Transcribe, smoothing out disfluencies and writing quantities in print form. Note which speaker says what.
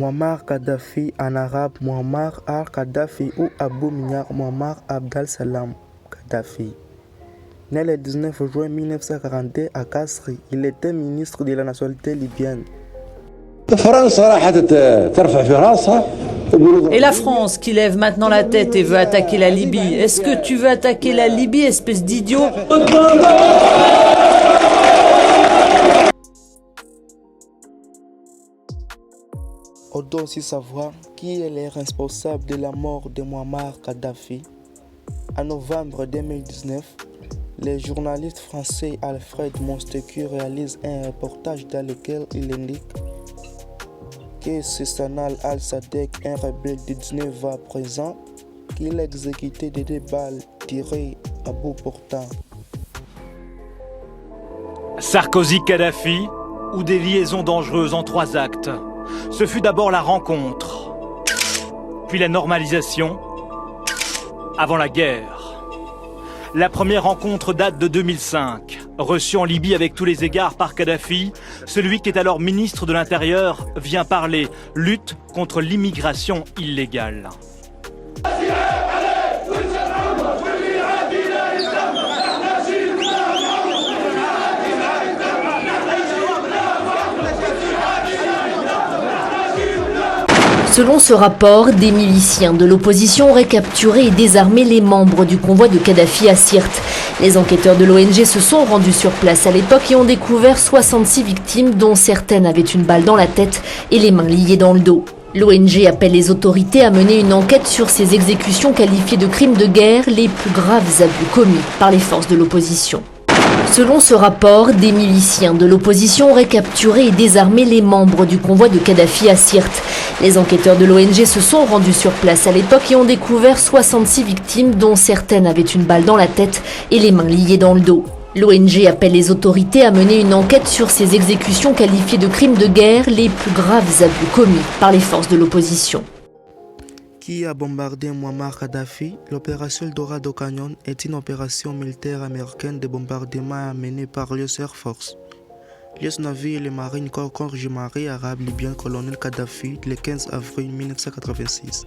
Speaker 1: Muammar Kadhafi, en arabe Muammar al-Kadhafi ou Abu Muammar Abdel Salam Kadhafi. Né le 19 juin 1942 à Kasri, il était ministre de la nationalité libyenne.
Speaker 2: Et la France qui lève maintenant la tête et veut attaquer la Libye. Est-ce que tu veux attaquer la Libye, espèce d'idiot ?
Speaker 1: On doit aussi savoir qui est le responsable de la mort de Muammar Kadhafi. En novembre 2019, le journaliste français Alfred Montesquieu réalise un reportage dans lequel il indique que c'est Sanal al-Sadek, un rebelle de 19 ans présent, qu'il a exécuté de 2 balles tirées à bout portant.
Speaker 3: Sarkozy-Kadhafi ou des liaisons dangereuses en 3 actes. Ce fut d'abord la rencontre, puis la normalisation, avant la guerre. La première rencontre date de 2005. Reçu en Libye avec tous les égards par Kadhafi, celui qui est alors ministre de l'Intérieur vient parler lutte contre l'immigration illégale.
Speaker 4: Selon ce rapport, des miliciens de l'opposition auraient capturé et désarmé les membres du convoi de Kadhafi à Sirte. Les enquêteurs de l'ONG se sont rendus sur place à l'époque et ont découvert 66 victimes, dont certaines avaient une balle dans la tête et les mains liées dans le dos. L'ONG appelle les autorités à mener une enquête sur ces exécutions qualifiées de crimes de guerre, les plus graves abus commis par les forces de l'opposition. Selon ce rapport, des miliciens de l'opposition auraient capturé et désarmé les membres du convoi de Kadhafi à Sirte. Les enquêteurs de l'ONG se sont rendus sur place à l'époque et ont découvert 66 victimes, dont certaines avaient une balle dans la tête et les mains liées dans le dos. L'ONG appelle les autorités à mener une enquête sur ces exécutions qualifiées de crimes de guerre, les plus graves abus commis par les forces de l'opposition.
Speaker 1: Qui a bombardé Muammar Kadhafi? L'opération Eldorado Canyon est une opération militaire américaine de bombardement menée par l'US Air Force. l'US Navy et le Marine Corps contre le marin arabe libyen colonel Kadhafi le 15 avril 1986.